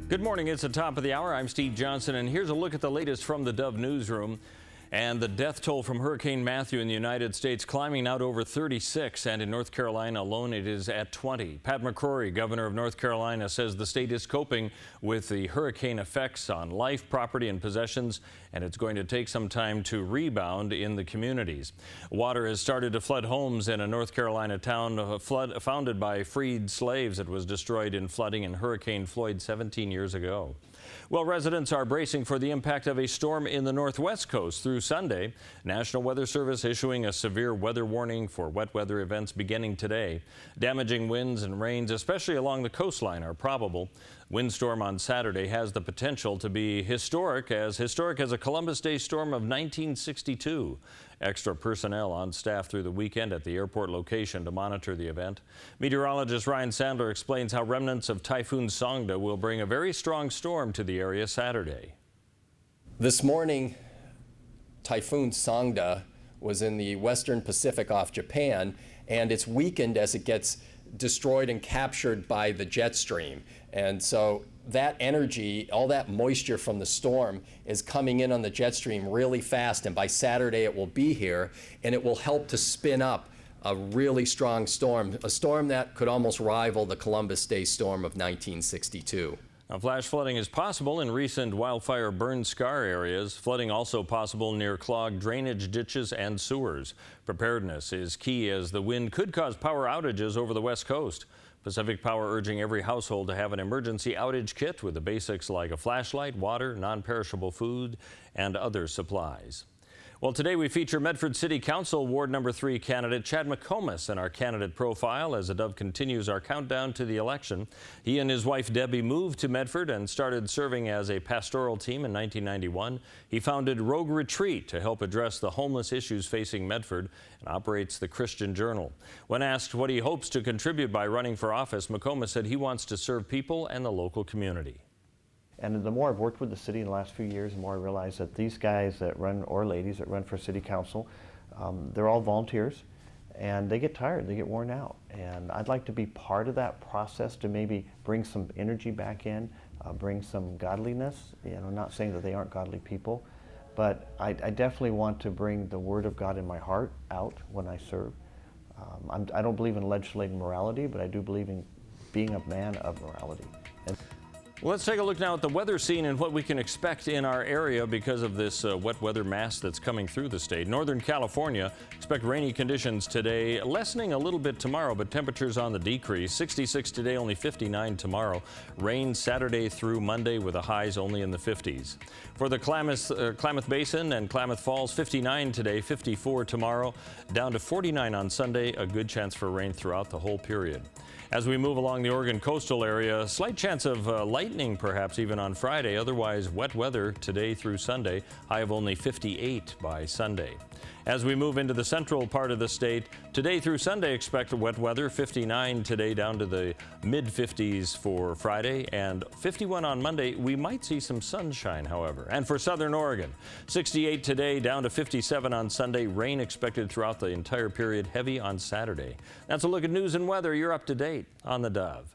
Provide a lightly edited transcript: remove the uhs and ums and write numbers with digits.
Good morning. It's the top of the hour. I'm Steve Johnson, and here's a look at the latest from the Dove newsroom. And the death toll from Hurricane Matthew in the United States climbing out over 36, and in North Carolina alone it is at 20. Pat McCrory, governor of North Carolina, says the state is coping with the hurricane effects on life, property, and possessions, and it's going to take some time to rebound in the communities. Water has started to flood homes in a North Carolina town founded by freed slaves that was destroyed in flooding in Hurricane Floyd 17 years ago. Well, residents are bracing for the impact of a storm in the northwest coast through Sunday. National Weather Service issuing a severe weather warning for wet weather events beginning today. Damaging winds and rains, especially along the coastline, are probable. Windstorm on Saturday has the potential to be historic as a Columbus Day storm of 1962. Extra personnel on staff through the weekend at the airport location to monitor the event. Meteorologist Ryan Sandler explains how remnants of Typhoon Songda will bring a very strong storm to the area Saturday. This morning, Typhoon Songda was in the western Pacific off Japan, and it's weakened as it gets destroyed and captured by the jet stream. And so that energy, all that moisture from the storm is coming in on the jet stream really fast, and by Saturday it will be here, and it will help to spin up a really strong storm, a storm that could almost rival the Columbus Day storm of 1962. Now, flash flooding is possible in recent wildfire burned scar areas. Flooding also possible near clogged drainage ditches and sewers. Preparedness is key as the wind could cause power outages over the west coast. Pacific Power urging every household to have an emergency outage kit with the basics like a flashlight, water, non-perishable food, and other supplies. Well, today we feature Medford City Council Ward Number 3 candidate Chad McComas in our candidate profile as the Dove continues our countdown to the election. He and his wife Debbie moved to Medford and started serving as a pastoral team in 1991. He founded Rogue Retreat to help address the homeless issues facing Medford and operates the Christian Journal. When asked what he hopes to contribute by running for office, McComas said he wants to serve people and the local community. And the more I've worked with the city in the last few years, the more I realize that these guys that run, or ladies that run for city council, they're all volunteers, and they get tired, they get worn out. And I'd like to be part of that process to maybe bring some energy back in, bring some godliness. You know, not saying that they aren't godly people, but I definitely want to bring the Word of God in my heart out when I serve. I don't believe in legislating morality, but I do believe in being a man of morality. Well, let's take a look now at the weather scene and what we can expect in our area because of this wet weather mass that's coming through the state. Northern California, expect rainy conditions today, lessening a little bit tomorrow, but temperatures on the decrease. 66 today, only 59 tomorrow. Rain Saturday through Monday with the highs only in the 50s. For the Klamath Basin and Klamath Falls, 59 today, 54 tomorrow, down to 49 on Sunday. A good chance for rain throughout the whole period. As we move along the Oregon coastal area, a slight chance of lightning perhaps even on Friday. Otherwise, wet weather today through Sunday. High of only 58 by Sunday. As we move into the central part of the state, today through Sunday expect wet weather. 59 today down to the mid-50s for Friday, and 51 on Monday. We might see some sunshine, however. And for southern Oregon, 68 today down to 57 on Sunday. Rain expected throughout the entire period, heavy on Saturday. That's a look at news and weather. You're up to date on the Dove.